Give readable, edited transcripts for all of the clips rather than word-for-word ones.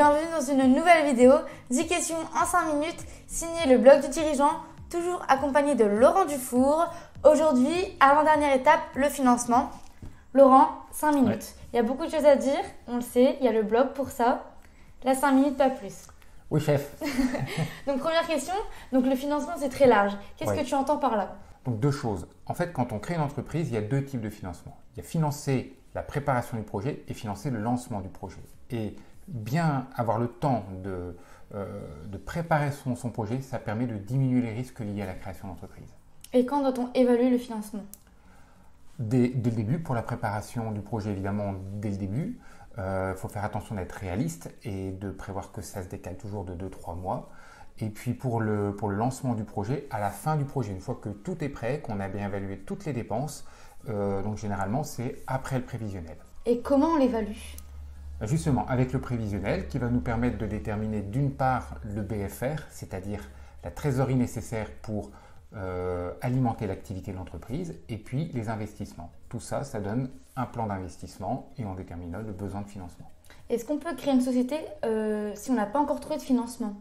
bienvenue dans une nouvelle vidéo, 10 questions en 5 minutes, signé le blog du dirigeant, toujours accompagné de Laurent Dufour. Aujourd'hui, avant-dernière étape, le financement. Laurent, 5 minutes. Ouais. Il y a beaucoup de choses à dire, on le sait, il y a le blog pour ça. Là, 5 minutes, pas plus. Oui, chef. Donc première question, donc le financement c'est très large. Qu'est-ce que tu entends par là? Donc deux choses. En fait, quand on crée une entreprise, il y a deux types de financement. Il y a financer la préparation du projet et financer le lancement du projet. Et bien avoir le temps de préparer son projet, ça permet de diminuer les risques liés à la création d'entreprise. Et quand doit-on évaluer le financement? Dès le début, pour la préparation du projet, évidemment, dès le début, il faut faire attention d'être réaliste et de prévoir que ça se décale toujours de 2-3 mois. Et puis pour le lancement du projet, à la fin du projet, une fois que tout est prêt, qu'on a bien évalué toutes les dépenses, donc généralement c'est après le prévisionnel. Et comment on l'évalue? Justement, avec le prévisionnel qui va nous permettre de déterminer d'une part le BFR, c'est-à-dire la trésorerie nécessaire pour alimenter l'activité de l'entreprise, et puis les investissements. Tout ça, ça donne un plan d'investissement et on détermine le besoin de financement. Est-ce qu'on peut créer une société si on n'a pas encore trouvé de financement?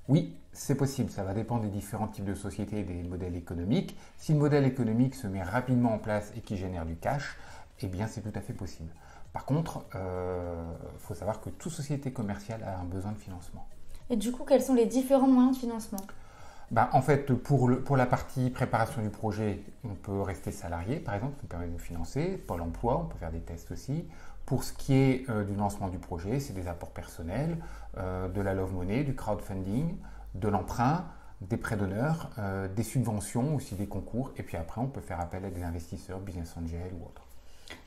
Oui, c'est possible. Ça va dépendre des différents types de sociétés et des modèles économiques. Si le modèle économique se met rapidement en place et qui génère du cash, eh bien c'est tout à fait possible. Par contre, faut savoir que toute société commerciale a un besoin de financement. Et du coup, quels sont les différents moyens de financement? En fait, pour la partie préparation du projet, on peut rester salarié, par exemple, ça nous permet de nous financer. Pôle emploi, on peut faire des tests aussi. Pour ce qui est du lancement du projet, c'est des apports personnels, de la love money, du crowdfunding, de l'emprunt, des prêts d'honneur, des subventions, aussi des concours. Et puis après, on peut faire appel à des investisseurs, business angels ou autres.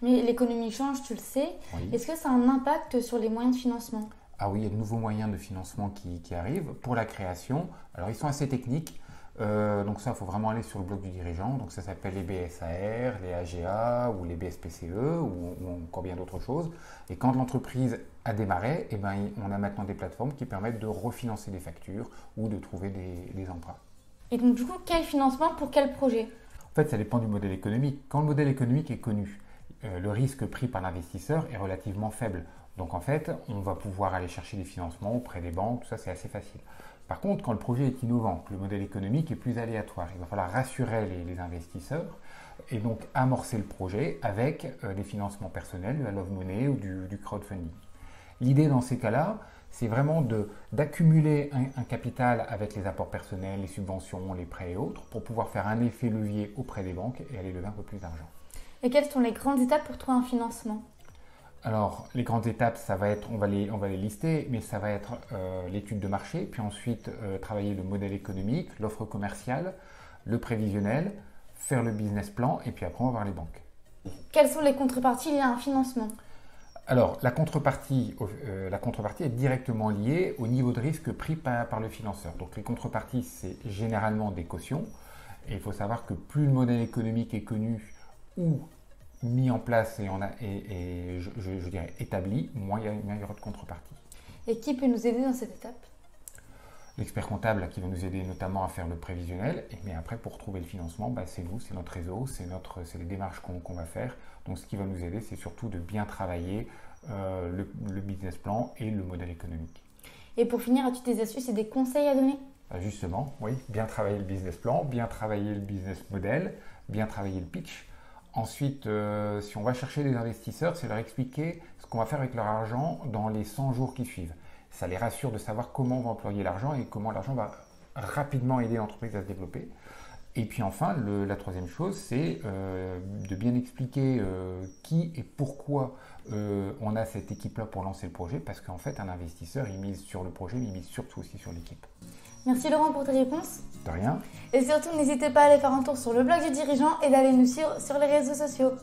Mais l'économie change, tu le sais. Oui. Est-ce que ça a un impact sur les moyens de financement? Ah oui, il y a de nouveaux moyens de financement qui arrivent pour la création. Alors, ils sont assez techniques. Donc ça, il faut vraiment aller sur le blog du dirigeant. Donc ça s'appelle les BSAR, les AGA ou les BSPCE ou encore bien d'autres choses. Et quand l'entreprise a démarré, eh ben, on a maintenant des plateformes qui permettent de refinancer des factures ou de trouver des emprunts. Et donc du coup, quel financement pour quel projet? En fait, ça dépend du modèle économique. Quand le modèle économique est connu, le risque pris par l'investisseur est relativement faible. Donc en fait, on va pouvoir aller chercher des financements auprès des banques, tout ça c'est assez facile. Par contre, quand le projet est innovant, que le modèle économique est plus aléatoire, il va falloir rassurer les investisseurs et donc amorcer le projet avec des financements personnels, de la love money ou du crowdfunding. L'idée dans ces cas-là, c'est vraiment d'accumuler un capital avec les apports personnels, les subventions, les prêts et autres pour pouvoir faire un effet levier auprès des banques et aller lever un peu plus d'argent. Et quelles sont les grandes étapes pour trouver un financement? Alors, les grandes étapes, ça va être, on va les lister, mais ça va être l'étude de marché, puis ensuite travailler le modèle économique, l'offre commerciale, le prévisionnel, faire le business plan, et puis après on va voir les banques. Quelles sont les contreparties liées à un financement? Alors, la contrepartie est directement liée au niveau de risque pris par le financeur. Donc, les contreparties, c'est généralement des cautions, et il faut savoir que plus le modèle économique est connu ou mis en place et je dirais établi, moins il y aura de contrepartie. Et qui peut nous aider dans cette étape? L'expert comptable qui va nous aider notamment à faire le prévisionnel, mais après pour trouver le financement, c'est nous, c'est notre réseau, c'est les démarches qu'on va faire. Donc ce qui va nous aider, c'est surtout de bien travailler le business plan et le modèle économique. Et pour finir, as-tu des astuces et des conseils à donner? Justement, oui, bien travailler le business plan, bien travailler le business model, bien travailler le pitch. Ensuite, si on va chercher des investisseurs, c'est leur expliquer ce qu'on va faire avec leur argent dans les 100 jours qui suivent. Ça les rassure de savoir comment on va employer l'argent et comment l'argent va rapidement aider l'entreprise à se développer. Et puis enfin, la troisième chose, c'est de bien expliquer qui et pourquoi on a cette équipe-là pour lancer le projet, parce qu'en fait, un investisseur, il mise sur le projet, mais il mise surtout aussi sur l'équipe. Merci Laurent pour tes réponses. De rien. Et surtout, n'hésitez pas à aller faire un tour sur le blog du dirigeant et d'aller nous suivre sur les réseaux sociaux.